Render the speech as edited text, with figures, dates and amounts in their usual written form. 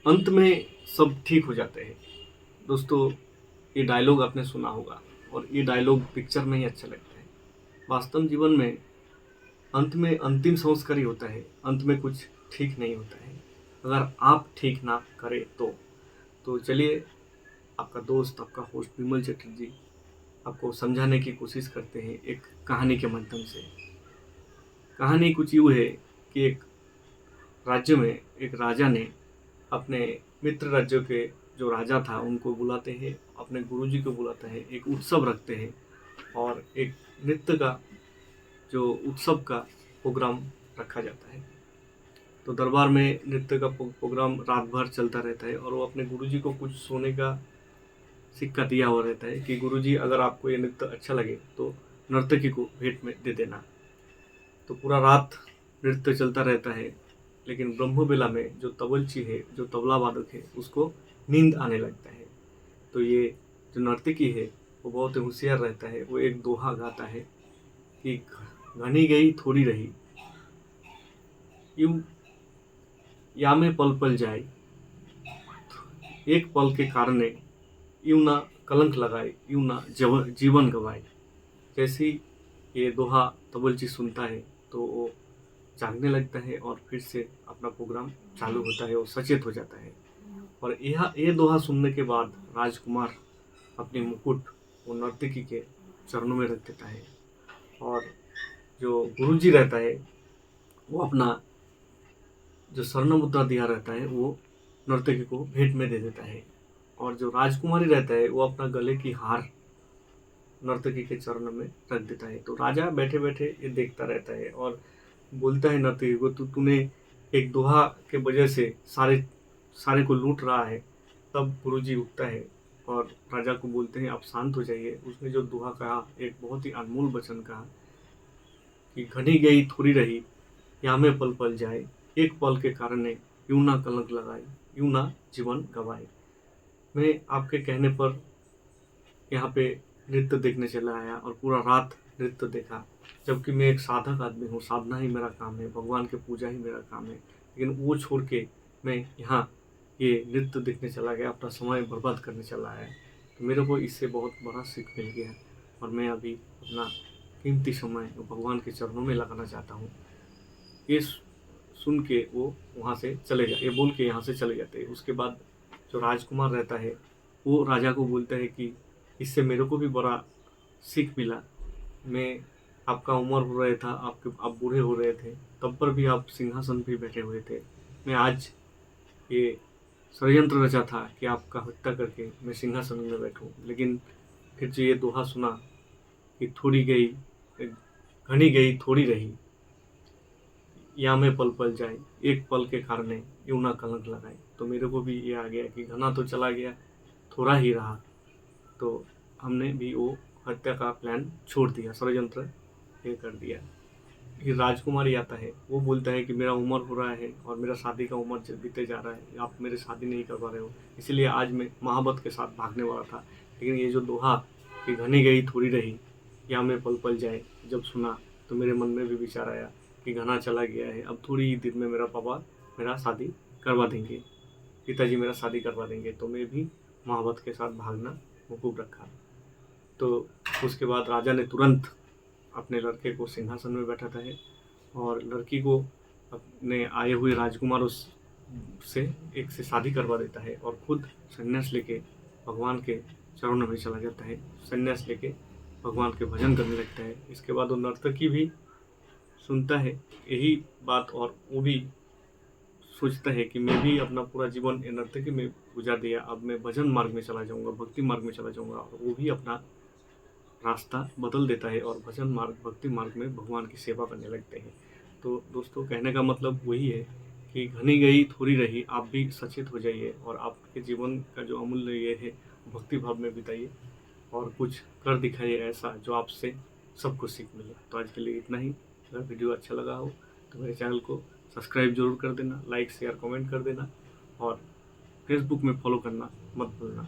अंत में सब ठीक हो जाते हैं। दोस्तों, ये डायलॉग आपने सुना होगा और ये डायलॉग पिक्चर में ही अच्छा लगता है। वास्तव जीवन में अंत में अंतिम संस्कार ही होता है, अंत में कुछ ठीक नहीं होता है अगर आप ठीक ना करें तो चलिए, आपका दोस्त, आपका होस्ट विमल चटर्जी आपको समझाने की कोशिश करते हैं एक कहानी के माध्यम से। कहानी कुछ यूँ है कि एक राज्य में एक राजा ने अपने मित्र राज्यों के जो राजा था उनको बुलाते हैं, अपने गुरुजी को बुलाते हैं, एक उत्सव रखते हैं और एक नृत्य का जो उत्सव का प्रोग्राम रखा जाता है। तो दरबार में नृत्य का प्रोग्राम रात भर चलता रहता है और वो अपने गुरुजी को कुछ सोने का सिक्का दिया हुआ रहता है कि गुरुजी, अगर आपको ये नृत्य अच्छा लगे तो नर्तकी को भेंट में दे देना। तो पूरा रात नृत्य चलता रहता है, लेकिन ब्रह्म बेला में जो तबलची है, जो तबला वादक है, उसको नींद आने लगता है। तो ये जो नर्तकी है वो बहुत होशियार रहता है। वो एक दोहा गाता है कि घनी गई थोड़ी रही, यूं या में पल पल जाए, एक पल के कारण यूं ना कलंक लगाए, यूं ना जीवन गवाए। जैसे ही ये दोहा तबलची सुनता है तो वो जागने लगता है और फिर से अपना प्रोग्राम चालू होता है और सचेत हो जाता है। और यह ये दोहा सुनने के बाद राजकुमार अपनी मुकुट वो नर्तकी के चरणों में रख देता है और जो गुरुजी रहता है वो अपना जो स्वर्ण मुद्रा दिया रहता है वो नर्तकी को भेंट में दे देता है। और जो राजकुमारी रहता है वो अपना गले की हार नर्तकी के चरण में रख देता है। तो राजा बैठे बैठे ये देखता रहता है और बोलता है नर्तकी को, तूने एक दोहा के वजह से सारे सारे को लूट रहा है। तब गुरुजी उठता है और राजा को बोलते हैं, आप शांत हो जाइए। उसने जो दोहा कहा, एक बहुत ही अनमोल वचन कहा कि घनी गई थोड़ी रही, या में पल पल जाए, एक पल के कारण यूं ना कलंक लगाए, यूं ना जीवन गवाए। मैं आपके कहने पर यहाँ पे नृत्य देखने चला आया और पूरा रात नृत्य देखा, जबकि मैं एक साधक आदमी हूँ, साधना ही मेरा काम है, भगवान की पूजा ही मेरा काम है। लेकिन वो छोड़ के मैं यहाँ ये नृत्य देखने चला गया, अपना समय बर्बाद करने चला आया। तो मेरे को इससे बहुत बड़ा सीख मिल गया और मैं अभी अपना कीमती समय भगवान के चरणों में लगाना चाहता हूँ। ये सुन के वो वहाँ से चले जा ये बोल के यहाँ से चले जाते हैं। उसके बाद जो राजकुमार रहता है वो राजा को बोलता है कि इससे मेरे को भी बड़ा सीख मिला। मैं आपका उम्र हो रहा था, आप बूढ़े हो रहे थे, तब पर भी आप सिंहासन पे बैठे हुए थे। मैं आज ये षड्यंत्र रचा था कि आपका हत्या करके मैं सिंहासन में बैठूं। लेकिन फिर जो ये दोहा सुना कि थोड़ी गई घनी गई थोड़ी रही, या में पल पल जाए, एक पल के कारण यूं ना कलंक लगाए। तो मेरे को भी ये आ गया कि घना तो चला गया, थोड़ा ही रहा। तो हमने भी वो हत्या का प्लान छोड़ दिया, षड्यंत्र ये कर दिया। फिर राजकुमारी आता है, वो बोलता है कि मेरा उम्र हो रहा है और मेरा शादी का उम्र बीते जा रहा है, आप मेरे शादी नहीं करवा रहे हो, इसलिए आज मैं महाबत के साथ भागने वाला था। लेकिन ये जो दोहा कि घनी गई थोड़ी रही, या मैं पल पल जाए, जब सुना तो मेरे मन में भी विचार आया कि घना चला गया है, अब थोड़ी ही दिन में मेरा पापा मेरा शादी करवा देंगे, पिताजी मेरा शादी करवा देंगे। तो मैं भी महाबत के साथ भागना मौकूफ रखा। तो उसके बाद राजा ने तुरंत अपने लड़के को सिंहासन में बैठाता है और लड़की को अपने आए हुए राजकुमारों से एक से शादी करवा देता है और खुद संन्यास लेके भगवान के चरणों में चला जाता है। संन्यास लेके भगवान के भजन करने लगता है। इसके बाद वो नर्तकी भी सुनता है यही बात और वो भी सोचता है कि मैं भी अपना पूरा जीवन नर्तकी में गुजार दिया, अब मैं भजन मार्ग में चला जाऊंगा, भक्ति मार्ग में चला जाऊंगा। और वो भी अपना रास्ता बदल देता है और भजन मार्ग, भक्ति मार्ग में भगवान की सेवा करने लगते हैं। तो दोस्तों, कहने का मतलब वही है कि घनी गई थोड़ी रही, आप भी सचेत हो जाइए और आपके जीवन का जो अमूल्य ये है भक्ति भाव में बिताइए और कुछ कर दिखाइए ऐसा जो आपसे सबको सीख मिले। तो आज के लिए इतना ही। अगर वीडियो अच्छा लगा हो तो मेरे चैनल को सब्सक्राइब जरूर कर देना, लाइक शेयर कमेंट कर देना और फेसबुक में फॉलो करना मत भूलना।